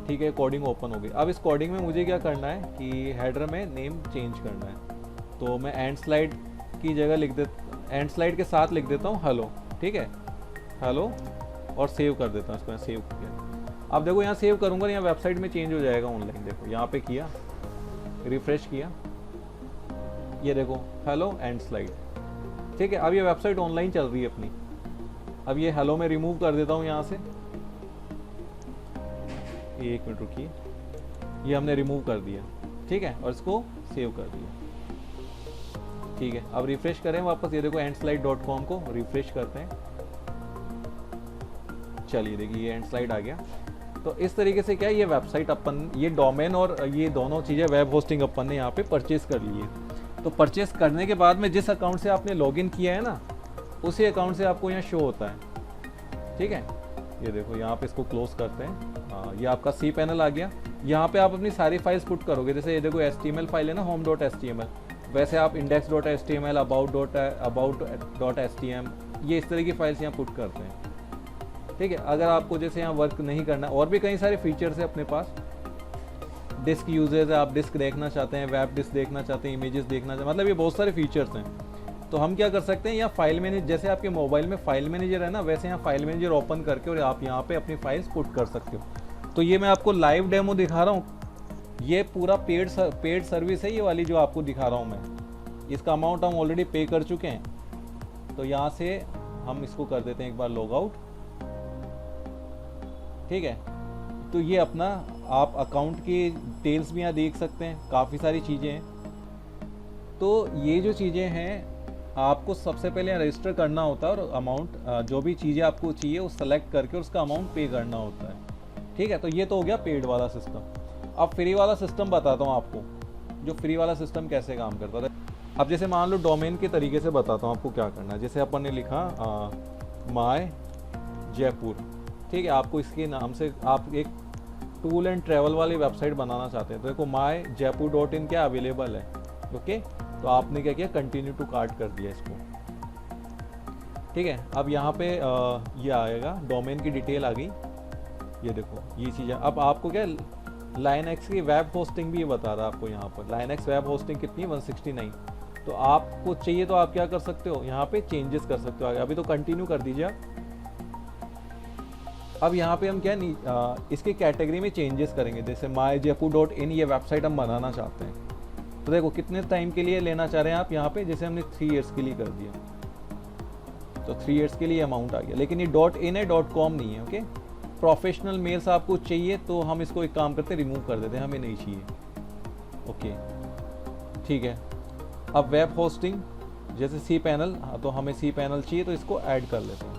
ठीक है, कोडिंग ओपन हो गई। अब इस कोडिंग में मुझे क्या करना है कि हेडर में नेम चेंज करना है। तो मैं एंड स्लाइड की जगह एंड स्लाइड के साथ लिख देता हूँ हेलो। ठीक है, हेलो, और सेव कर देता हूँ इसको। मैं सेव किया। अब देखो यहाँ सेव करूँगा, यहाँ वेबसाइट में चेंज हो जाएगा ऑनलाइन। देखो यहाँ पे किया, रिफ्रेश किया, ये देखो हेलो एंड स्लाइड। ठीक है, अब ये वेबसाइट ऑनलाइन चल रही है अपनी। अब ये हेलो में रिमूव कर देता हूँ यहाँ से, एक मिनट रुकिए, ये हमने रिमूव कर दिया। ठीक है, और इसको सेव कर दिया। ठीक है, अब रिफ्रेश करें वापस, ये देखो andslide.com को रिफ्रेश करते हैं। चलिए देखिए ये एंड स्लाइड आ गया। तो इस तरीके से क्या है, ये वेबसाइट अपन, ये डोमेन और ये दोनों चीज़ें वेब होस्टिंग अपन ने यहाँ पे परचेज कर ली है। तो परचेज करने के बाद में जिस अकाउंट से आपने लॉगिन किया है ना, उसी अकाउंट से आपको यहाँ शो होता है। ठीक है, ये देखो यहाँ पे इसको क्लोज करते हैं। ये आपका cPanel आ गया। यहाँ पे आप अपनी सारी फाइल्स पुट करोगे। जैसे ये देखो HTML फाइल है ना, home.html, वैसे आप index.html, about.html, ये इस तरह की फाइल्स यहाँ पुट करते हैं। ठीक है, अगर आपको जैसे यहाँ वर्क नहीं करना, और भी कई सारे फीचर्स है अपने पास। डिस्क यूजेज है, आप डिस्क देखना चाहते हैं, वेब डिस्क देखना चाहते हैं, इमेजेस देखना चाहते हैं, मतलब ये बहुत सारे फीचर्स हैं। तो हम क्या कर सकते हैं, यहाँ फाइल मैनेजर, जैसे आपके मोबाइल में फाइल मैनेजर है ना, वैसे यहाँ फाइल मैनेजर ओपन करके और आप यहाँ पे अपनी फाइल्स पुट कर सकते हो। तो ये मैं आपको लाइव डेमो दिखा रहा हूँ। ये पूरा पेड सर्विस है, ये वाली जो आपको दिखा रहा हूँ मैं। इसका अमाउंट हम ऑलरेडी पे कर चुके हैं। तो यहाँ से हम इसको कर देते हैं एक बार लॉग आउट। ठीक है, तो ये अपना आप अकाउंट की डिटेल्स भी यहाँ देख सकते हैं, काफ़ी सारी चीज़ें हैं। तो ये जो चीज़ें हैं, आपको सबसे पहले रजिस्टर करना होता है और अमाउंट, जो भी चीज़ें आपको चाहिए वो सेलेक्ट करके उसका अमाउंट पे करना होता है। ठीक है, तो ये तो हो गया पेड वाला सिस्टम। अब फ्री वाला सिस्टम बताता हूँ आपको, जो फ्री वाला सिस्टम कैसे काम करता है। अब जैसे मान लो डोमेन के तरीके से बताता हूँ आपको क्या करना है। जैसे अपन ने लिखा माय जयपुर। ठीक है, आपको इसके नाम से आप एक टूल एंड ट्रैवल वाली वेबसाइट बनाना चाहते हैं। तो देखो myjaipur.in क्या अवेलेबल है। ओके, तो आपने क्या किया, कंटिन्यू टू कार्ट कर दिया इसको। ठीक है, अब यहाँ पे ये आएगा, डोमेन की डिटेल आ गई। ये देखो ये चीज़ है। अब आपको क्या, लाइनएक्स की वेब होस्टिंग भी ये बता रहा है आपको। यहाँ पर लाइनएक्स वेब होस्टिंग कितनी, 169। तो आपको चाहिए तो आप क्या कर सकते हो, यहाँ पे चेंजेस कर सकते हो। अभी तो कंटिन्यू कर दीजिए आप। अब यहाँ पे हम क्या इसकी कैटेगरी में चेंजेस करेंगे। जैसे myjaipur.in ये वेबसाइट हम बनाना चाहते हैं। तो देखो कितने टाइम के लिए लेना चाह रहे हैं आप यहाँ पे। जैसे हमने 3 ईयर्स के लिए कर दिया, तो 3 ईयर्स के लिए अमाउंट आ गया। लेकिन ये .in है, .com नहीं है। ओके, प्रोफेशनल मेल्स आपको चाहिए तो हम इसको एक काम करते हैं, रिमूव कर देते हैं, हमें नहीं चाहिए। ओके, ठीक है। अब वेब होस्टिंग, जैसे cPanel, तो हमें cPanel चाहिए तो इसको ऐड कर लेते हैं।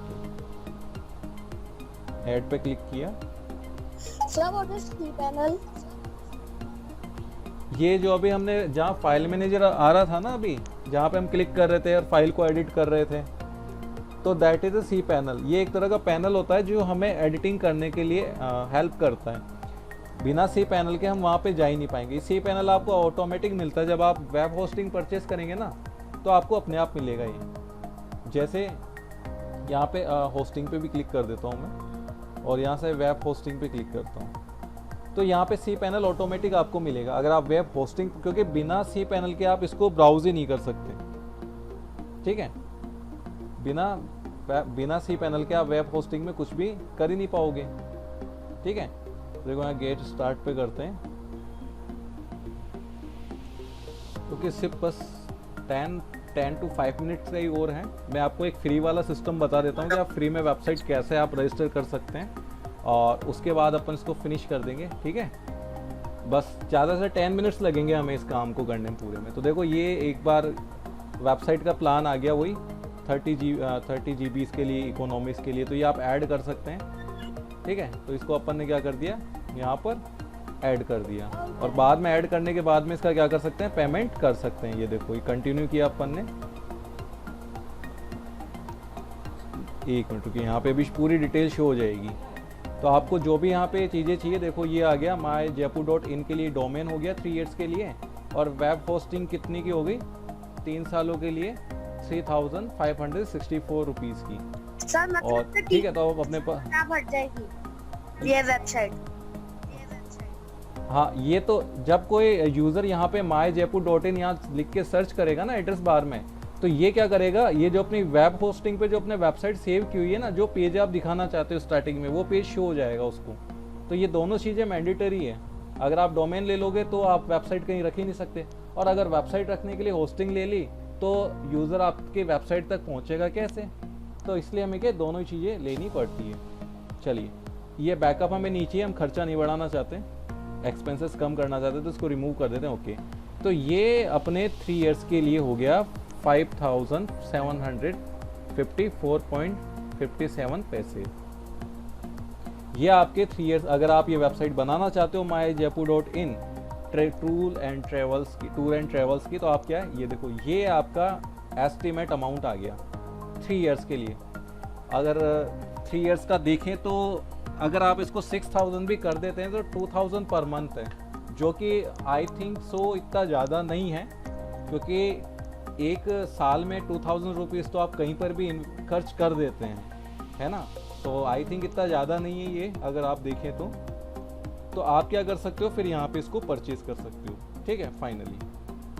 ऐड पे क्लिक किया। Sir what is cPanel? ये जो अभी हमने जहाँ फाइल मैनेजर आ रहा था ना, अभी जहाँ पे हम क्लिक कर रहे थे और फाइल को एडिट कर रहे थे, तो दैट इज अ cPanel। ये एक तरह का पैनल होता है जो हमें एडिटिंग करने के लिए हेल्प करता है। बिना cPanel के हम वहाँ पे जा ही नहीं पाएंगे। cPanel आपको ऑटोमेटिक मिलता है। जब आप वेब होस्टिंग परचेस करेंगे ना, तो आपको अपने आप मिलेगा ये। जैसे यहाँ पे होस्टिंग पे भी क्लिक कर देता हूँ मैं, और यहाँ से वेब होस्टिंग पे क्लिक करता हूँ, तो यहाँ पे cPanel ऑटोमेटिक आपको मिलेगा। अगर आप वेब होस्टिंग, क्योंकि बिना cPanel के आप इसको ब्राउज ही नहीं कर सकते। ठीक है, बिना cPanel के आप वेब होस्टिंग में कुछ भी कर ही नहीं पाओगे। ठीक है, देखो यहाँ गेट स्टार्ट पे करते हैं। क्योंकि सिर्फ बस 10 to 5 मिनट्स का ही और है। मैं आपको एक फ्री वाला सिस्टम बता देता हूँ कि आप फ्री में वेबसाइट कैसे आप रजिस्टर कर सकते हैं, और उसके बाद अपन इसको फिनिश कर देंगे, ठीक है। बस ज़्यादा से 10 मिनट्स लगेंगे हमें इस काम को करने में पूरे में। तो देखो ये एक बार वेबसाइट का प्लान आ गया, वही 30 GB के लिए, इकोनॉमिक्स के लिए, तो ये आप ऐड कर सकते हैं, ठीक है। तो इसको अपन ने क्या कर दिया, यहाँ पर ऐड कर दिया, और बाद में ऐड करने के बाद में इसका क्या कर सकते हैं, पेमेंट कर सकते हैं। ये देखो ये कंटिन्यू किया अपन ने। एक मिनट रुकिए, यहाँ पे भी पूरी डिटेल शो हो जाएगी। तो आपको जो भी यहाँ पे चीज़ें चाहिए, देखो ये आ गया myjaipur.in के लिए डोमेन हो गया 3 ईयर्स के लिए, और वेब होस्टिंग कितनी की हो गई, 3 सालों के लिए 3564 रुपीज़ की। सर मतलब और ठीक है, तो अब अपने पास क्या बढ़ जाएगी ये वेबसाइट। हाँ, ये तो जब कोई यूज़र यहाँ पे myjaipur.in यहाँ लिख के सर्च करेगा ना एड्रेस बार में, तो ये क्या करेगा, ये जो अपनी वेब होस्टिंग पे जो अपने वेबसाइट सेव की हुई है ना, जो पेज आप दिखाना चाहते हो स्टार्टिंग में, वो पेज शो हो जाएगा उसको। तो ये दोनों चीज़ें मैंडेटरी है। अगर आप डोमेन ले लोगे तो आप वेबसाइट कहीं रख ही नहीं सकते, और अगर वेबसाइट रखने के लिए होस्टिंग ले ली तो यूज़र आपके वेबसाइट तक पहुँचेगा कैसे। तो इसलिए हमें क्या दोनों ही चीज़ें लेनी पड़ती है। चलिए, ये बैकअप हमें नीचे, हम खर्चा नहीं बढ़ाना चाहते, एक्सपेंसेस कम करना चाहते, तो इसको रिमूव कर देते हैं। ओके, तो ये अपने 3 ईयर्स के लिए हो गया 5754.57 पैसे। ये आपके 3 ईयर्स। अगर आप ये वेबसाइट बनाना चाहते हो myjaipur.in टूर एंड ट्रेवल्स की, तो आप क्या है, ये देखो ये आपका एस्टिमेट अमाउंट आ गया 3 ईयर्स के लिए। अगर 3 ईयर्स का देखें तो अगर आप इसको 6000 भी कर देते हैं तो 2000 पर मंथ है, जो कि आई थिंक सो इतना ज़्यादा नहीं है, क्योंकि एक साल में 2000 रुपीज़ तो आप कहीं पर भी खर्च कर देते हैं, है ना। तो आई थिंक इतना ज़्यादा नहीं है ये, अगर आप देखें तो आप क्या कर सकते हो, फिर यहाँ पे इसको परचेज कर सकते हो, ठीक है। फाइनली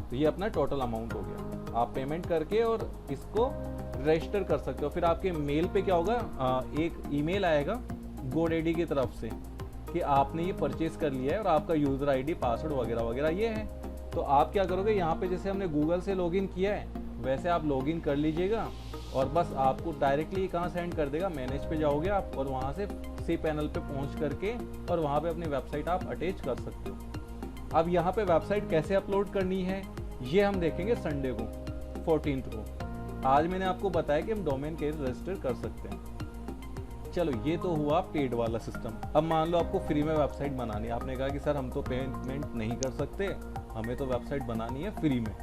तो ये अपना टोटल अमाउंट हो गया। आप पेमेंट करके और इसको रजिस्टर कर सकते हो। फिर आपके मेल पे क्या होगा, एक ईमेल आएगा GoDaddy की तरफ से कि आपने ये परचेज कर लिया है और आपका यूज़र ID, पासवर्ड वगैरह वगैरह ये है। तो आप क्या करोगे, यहाँ पे जैसे हमने गूगल से लॉगिन किया है वैसे आप लॉगिन कर लीजिएगा, और बस आपको डायरेक्टली कहाँ सेंड कर देगा, मैनेज पे जाओगे आप, और वहाँ से सी पैनल पे पहुँच करके और वहाँ पे अपनी वेबसाइट आप अटैच कर सकते हो। अब यहाँ पे वेबसाइट कैसे अपलोड करनी है ये हम देखेंगे संडे को 14th को। आज मैंने आपको बताया कि हम डोमेन के रजिस्टर कर सकते हैं। चलो, ये तो हुआ पेड वाला सिस्टम। अब मान लो आपको फ्री में वेबसाइट बनानी है, आपने कहा कि सर हम तो पेमेंट नहीं कर सकते, हमें तो वेबसाइट बनानी है फ्री में।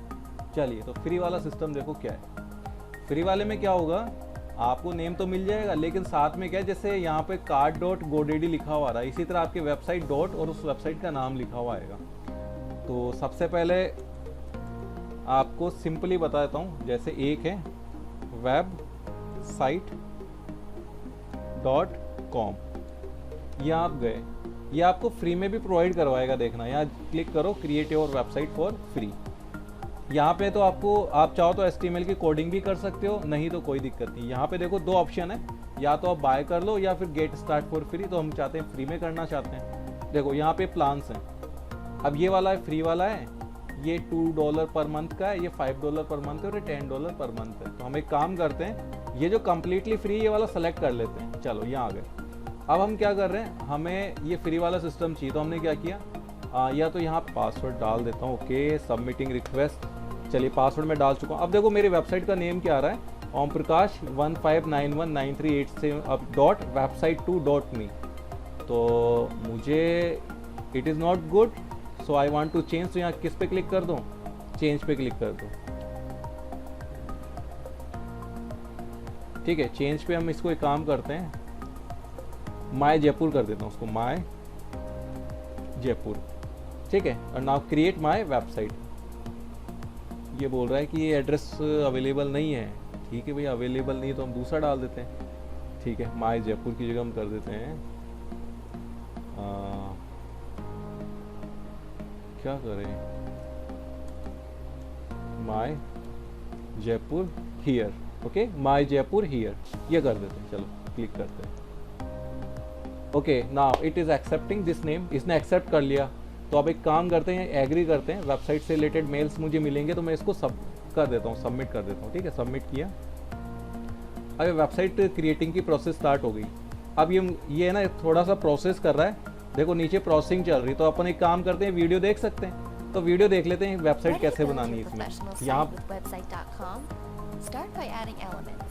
चलिए, तो फ्री वाला सिस्टम देखो क्या है। फ्री वाले में क्या होगा, आपको नेम तो मिल जाएगा, लेकिन साथ में क्या है, जैसे यहाँ पे cart.godaddy लिखा हुआ रहा है, इसी तरह आपके वेबसाइट डॉट और उस वेबसाइट का नाम लिखा हुआ आएगा। तो सबसे पहले आपको सिंपली बता देता हूँ, जैसे एक है website.com, यहाँ आप गए, ये आपको फ्री में भी प्रोवाइड करवाएगा। देखना, यहाँ क्लिक करो create your website for free. यहाँ पे तो आपको, आप चाहो तो HTML की कोडिंग भी कर सकते हो, नहीं तो कोई दिक्कत नहीं। यहाँ पे देखो 2 ऑप्शन है, या तो आप बाय कर लो या फिर गेट स्टार्ट फॉर फ्री। तो हम चाहते हैं फ्री में करना चाहते हैं। देखो यहाँ पे प्लान्स हैं। अब ये वाला है फ्री वाला है, ये $2 पर मंथ का है, ये $5 पर मंथ है, और ये $10 पर मंथ है। तो हम एक काम करते हैं, ये जो कम्प्लीटली फ्री ये वाला सेलेक्ट कर लेते हैं। चलो, यहाँ आ गए। अब हम क्या कर रहे हैं, हमें ये फ्री वाला सिस्टम चाहिए, तो हमने क्या किया, या तो यहाँ पासवर्ड डाल देता हूँ। Okay, submitting request. चलिए, पासवर्ड मैं डाल चुका हूँ। अब देखो मेरी वेबसाइट का नेम क्या आ रहा है, omprakash15919387.website2.me। तो मुझे it is not good, so I want to change. तो यहाँ किस पे क्लिक कर दूँ, चेंज पे क्लिक कर दूँ, ठीक है। चेंज पे हम इसको एक काम करते हैं, माय जयपुर कर देता हूँ उसको, माय जयपुर, ठीक है। और नाउ क्रिएट माय वेबसाइट। ये बोल रहा है कि ये एड्रेस अवेलेबल नहीं है। ठीक है भैया, अवेलेबल नहीं है तो हम दूसरा डाल देते हैं, ठीक है। माय जयपुर की जगह हम कर देते हैं क्या करें, my Jaipur here. Okay, my Jaipur here, ये कर देते हैं। चलो, क्लिक करते हैं। Okay, now it is accepting this name. इसने एक्सेप्ट कर लिया। तो अब एक काम करते हैं, एग्री करते हैं, वेबसाइट से रिलेटेड मेल्स मुझे मिलेंगे तो मैं इसको सब कर देता हूँ, सबमिट कर देता हूँ। ठीक है, सबमिट किया। अब वेबसाइट क्रिएटिंग की प्रोसेस स्टार्ट हो गई। अब ये है ना थोड़ा सा प्रोसेस कर रहा है, देखो नीचे प्रोसेसिंग चल रही। तो अपन एक काम करते हैं, वीडियो देख सकते हैं, तो वीडियो देख लेते हैं वेबसाइट कैसे बनानी है इसमें। यहाँ website.com, start by adding elements.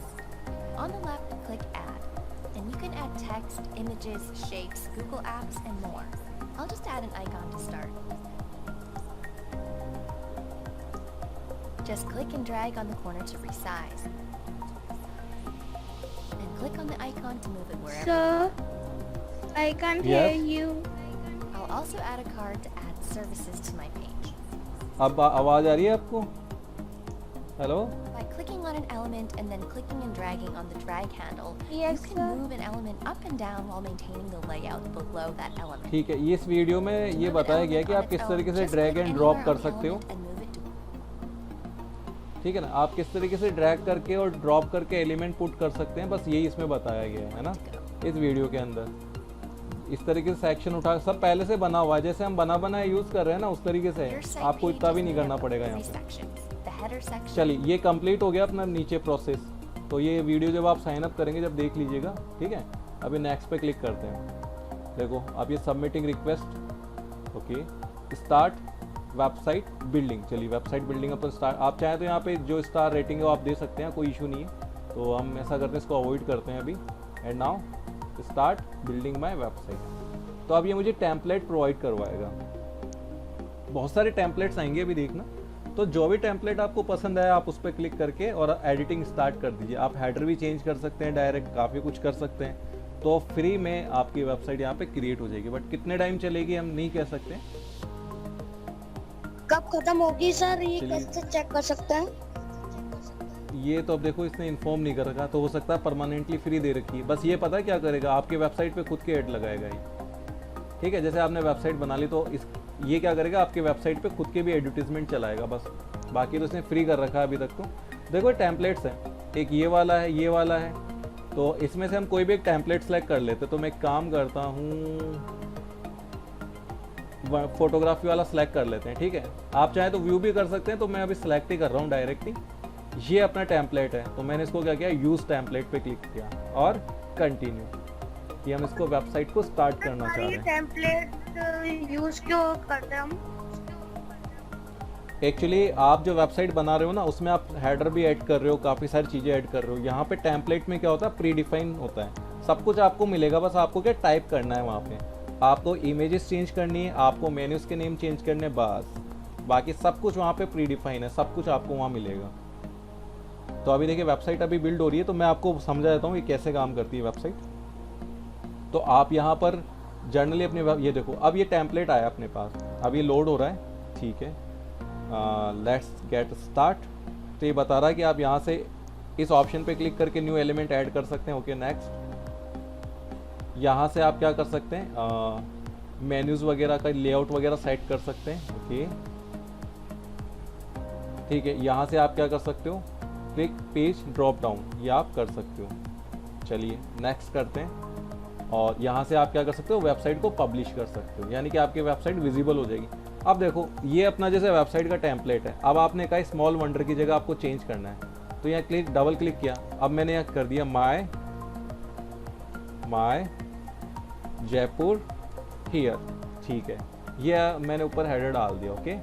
On the left, click Add, and you can add text, images, shapes, Google Apps, and more. I'll just add an icon to start. Just click and drag on the corner to resize. And click on the icon to move it wherever. Sir, I can't Yes? hear you. I'll also add a card to add services to my page. अब आवाज़ आ रही है आपको? Hello? By clicking on an element and then clicking and dragging on the drag handle, Yes, you can sir. move an element up and down while maintaining the layout below that element. ठीक है, ये इस video में ये Move an बताया गया है element कि on आप किस its तरीके own, से just drag click and drop anywhere कर on the सकते हो। element and move it to ठीक है ना, आप किस तरीके से ड्रैग करके और ड्रॉप करके एलिमेंट पुट कर सकते हैं, बस यही इसमें बताया गया है ना इस वीडियो के अंदर। इस तरीके से सेक्शन उठा, सब पहले से बना हुआ है, जैसे हम बना यूज़ कर रहे हैं ना उस तरीके से, Your site आपको page इतना is भी नहीं made करना up of पड़ेगा 3 यहाँ पे। sections. The header section, चलिए, ये कंप्लीट हो गया अपना नीचे प्रोसेस। तो ये वीडियो जब आप साइन अप करेंगे जब देख लीजिएगा, ठीक है। अभी नेक्स्ट पे क्लिक करते हैं। देखो अब ये submitting request, okay, start website building. चलिए वेबसाइट बिल्डिंग अपन स्टार्ट, आप चाहें तो यहाँ पे जो स्टार रेटिंग है वो आप दे सकते हैं, कोई इशू नहीं है। तो हम ऐसा करते हैं, इसको अवॉइड करते हैं अभी। And now start building my website. तो अब ये मुझे टेम्पलेट प्रोवाइड करवाएगा, बहुत सारे टेम्पलेट्स आएंगे अभी देखना। तो जो भी टेम्पलेट आपको पसंद आए आप उस पर क्लिक करके और एडिटिंग स्टार्ट कर दीजिए। आप हेडर भी चेंज कर सकते हैं, डायरेक्ट काफ़ी कुछ कर सकते हैं। तो फ्री में आपकी वेबसाइट यहाँ पे क्रिएट हो जाएगी, बट कितने टाइम चलेगी हम नहीं कह सकते। कब खत्म होगी सर, ये चलिए। कैसे चेक कर सकते हैं? ये तो अब देखो इसने इन्फॉर्म नहीं कर रखा, तो हो सकता है परमानेंटली फ्री दे रखी है। बस ये पता है क्या करेगा, आपके वेबसाइट पे खुद के ऐड लगाएगा ये। ठीक है, जैसे आपने वेबसाइट बना ली तो ये क्या करेगा, आपके वेबसाइट पे खुद के भी एडवर्टीजमेंट चलाएगा बस। बाकी तो इसने फ्री कर रखा है अभी तक। तो देखो टेम्पलेट्स हैं, एक ये वाला है, ये वाला है। तो इसमें से हम कोई भी एक टेम्पलेट सेलेक्ट कर लेते। तो मैं एक काम करता हूँ, फोटोग्राफी वाला सेलेक्ट कर लेते हैं। ठीक है, आप चाहे तो व्यू भी कर सकते हैं, तो मैं अभी सेलेक्ट ही कर रहा हूँ डायरेक्ट ही। ये अपना टेम्पलेट है, तो मैंने इसको क्या किया, यूज़ टेम्पलेट पे क्लिक किया और कंटिन्यू। कि हम इसको वेबसाइट को स्टार्ट करना चाह रहे हैं। टेम्पलेट यूज क्यों करते हैं हम? एक्चुअली आप जो वेबसाइट बना रहे हो ना, उसमें आप हेडर भी ऐड कर रहे हो, काफ़ी सारी चीज़ें ऐड कर रहे हो। यहाँ पे टेम्पलेट में क्या होता है, प्री डिफाइन होता है, सब कुछ आपको मिलेगा, बस आपको क्या टाइप करना है वहाँ पे। आपको इमेजेस चेंज करनी है, आपको मेन्यूज़ के नेम चेंज करने, बस बाकी सब कुछ वहाँ पे प्री डिफाइन है, सब कुछ आपको वहाँ मिलेगा। तो अभी देखिए वेबसाइट अभी बिल्ड हो रही है, तो मैं आपको समझा देता हूँ ये कैसे काम करती है वेबसाइट। तो आप यहाँ पर जनरली अपने ये देखो, अब ये टेम्पलेट आया अपने पास, अब ये लोड हो रहा है। ठीक है, लेट्स गेट स्टार्ट। तो ये बता रहा है कि आप यहाँ से इस ऑप्शन पे क्लिक करके न्यू एलिमेंट ऐड कर सकते हैं। Okay next. यहाँ से आप क्या कर सकते हैं, मेन्यूज़ वगैरह का लेआउट वगैरह सेट कर सकते हैं। ओके ठीक है, यहाँ से आप क्या कर सकते हो, क्लिक पेज ड्रॉप डाउन, ये आप कर सकते हो। चलिए नेक्स्ट करते हैं। और यहाँ से आप क्या कर सकते हो, वेबसाइट को पब्लिश कर सकते हो, यानी कि आपकी वेबसाइट विजिबल हो जाएगी। अब देखो ये अपना जैसे वेबसाइट का टेम्पलेट है, अब आपने कहा स्मॉल वंडर की जगह आपको चेंज करना है। तो यहाँ क्लिक डबल क्लिक किया, अब मैंने यहाँ कर दिया माय जयपुर हियर। ठीक है, ये मैंने ऊपर हेडर डाल दिया। ओके,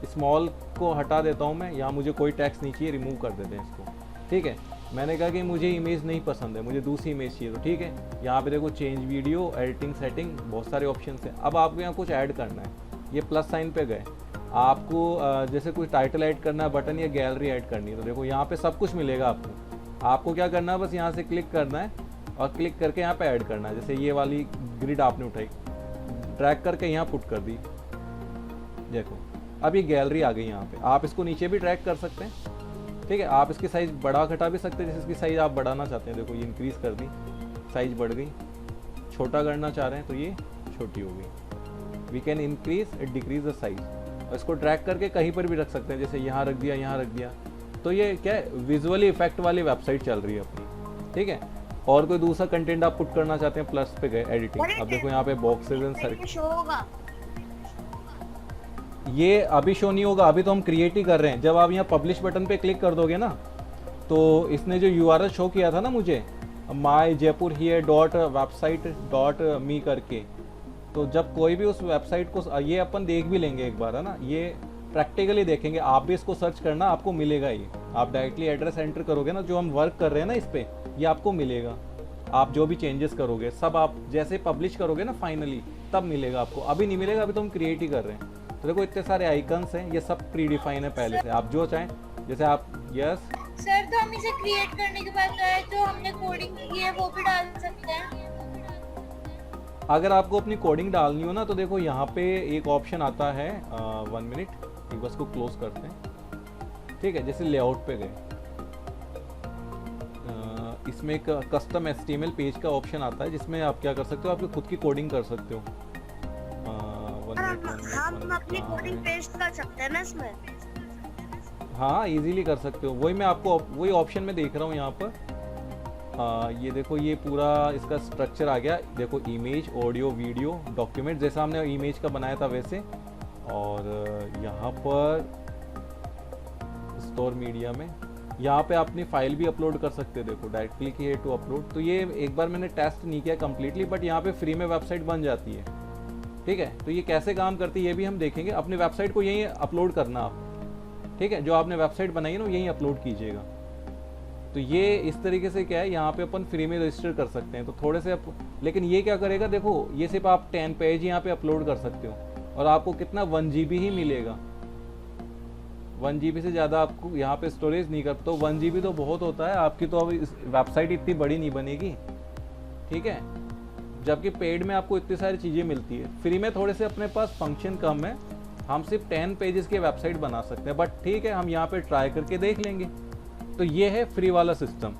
स्मॉल को हटा देता हूँ मैं, यहाँ मुझे कोई टैक्स नहीं चाहिए, रिमूव कर देते हैं इसको। ठीक है, मैंने कहा कि मुझे इमेज नहीं पसंद है, मुझे दूसरी इमेज चाहिए। तो ठीक है, यहाँ पे देखो चेंज वीडियो, एडिटिंग, सेटिंग, बहुत सारे ऑप्शंस हैं। अब आपको यहाँ कुछ ऐड करना है, ये प्लस साइन पे गए, आपको जैसे कुछ टाइटल ऐड करना है, बटन या गैलरी ऐड करनी है। तो देखो यहाँ पे सब कुछ मिलेगा आपको क्या करना है, बस यहाँ से क्लिक करना है और क्लिक करके यहाँ पे ऐड करना है। जैसे ये वाली ग्रिड आपने उठाई, ड्रैग करके यहाँ पुट कर दी, देखो अब ये गैलरी आ गई यहाँ पे। आप इसको नीचे भी ड्रैग कर सकते हैं। ठीक है, आप इसकी साइज़ बढ़ा घटा भी सकते हैं, जैसे इसकी साइज़ आप बढ़ाना चाहते हैं, देखो ये इंक्रीज़ कर दी, साइज़ बढ़ गई। छोटा करना चाह रहे हैं तो ये छोटी हो गई। We can increase and decrease the size. और इसको ड्रैग करके कहीं पर भी रख सकते हैं, जैसे यहाँ रख दिया, यहाँ रख दिया। तो ये क्या है, विजुअली इफेक्ट वाली वेबसाइट चल रही है अपनी। ठीक है, और कोई दूसरा कंटेंट आप पुट करना चाहते हैं, प्लस पे गए एडिटिंग। अब देखो यहाँ पे बॉक्सेस एंड सर्कल। शो होगा ये अभी शो नहीं होगा, अभी तो हम क्रिएट ही कर रहे हैं। जब आप यहाँ पब्लिश बटन पे क्लिक कर दोगे ना, तो इसने जो URL शो किया था ना मुझे, myjaipurhere.website.me करके, तो जब कोई भी उस वेबसाइट को, ये अपन देख भी लेंगे एक बार, है ना, ये प्रैक्टिकली देखेंगे। आप भी इसको सर्च करना, आपको मिलेगा। ये आप डायरेक्टली एड्रेस एंटर करोगे ना, जो हम वर्क कर रहे हैं ना इस पे, ये आपको मिलेगा। आप जो भी चेंजेस करोगे सब आप जैसे पब्लिश करोगे ना फाइनली, तब मिलेगा आपको। अभी नहीं मिलेगा, अभी तो हम क्रिएट ही कर रहे हैं। तो देखो इतने सारे आइकन्स हैं, ये सब प्री डिफाइन है पहले से। आप जो चाहें, जैसे आप यस सर, तो हम इसे क्रिएट करने के बाद जो हमने कोडिंग की है वो भी डाल सकते हैं? अगर आपको अपनी कोडिंग डालनी हो ना, तो देखो यहाँ पे एक ऑप्शन आता है, 1 मिनट, एक बस को क्लोज करते हैं, ठीक है। जैसे लेआउट पे गए, इसमें एक कस्टम HTML पेज का ऑप्शन आता है, जिसमें आप क्या कर सकते हो, आपकी खुद की कोडिंग कर सकते हो। हम अपनी कोडिंग पेस्ट कर सकते हैं ना इसमें? हाँ, इजीली कर सकते हो। वही मैं आपको वही ऑप्शन में देख रहा हूँ यहाँ पर। ये देखो, ये पूरा इसका स्ट्रक्चर आ गया। देखो, इमेज, ऑडियो, वीडियो, डॉक्यूमेंट, जैसा हमने इमेज का बनाया था वैसे। और यहाँ पर स्टोर मीडिया में, यहाँ पे अपनी फाइल भी अपलोड कर सकते हो। देखो, direct click here to upload. तो ये एक बार मैंने टेस्ट नहीं किया कम्प्लीटली, बट यहाँ पे फ्री में वेबसाइट बन जाती है, ठीक है। तो ये कैसे काम करती है ये भी हम देखेंगे। अपनी वेबसाइट को यहीं अपलोड करना आप, ठीक है। जो आपने वेबसाइट बनाई है ना, यहीं अपलोड कीजिएगा। तो ये इस तरीके से क्या है, यहाँ पे अपन फ्री में रजिस्टर कर सकते हैं। तो थोड़े से लेकिन ये क्या करेगा, देखो, ये सिर्फ आप 10 पेज यहाँ पे अपलोड कर सकते हो, और आपको कितना 1 GB ही मिलेगा। 1 GB से ज़्यादा आपको यहाँ पे स्टोरेज नहीं कर, तो 1 GB तो बहुत होता है आपकी। तो अब वेबसाइट इतनी बड़ी नहीं बनेगी, ठीक है। जबकि पेड में आपको इतनी सारी चीज़ें मिलती है। फ्री में थोड़े से अपने पास फंक्शन कम है, हम सिर्फ 10 पेजेस की वेबसाइट बना सकते हैं। बट ठीक है, हम यहाँ पे ट्राई करके देख लेंगे। तो ये है फ्री वाला सिस्टम।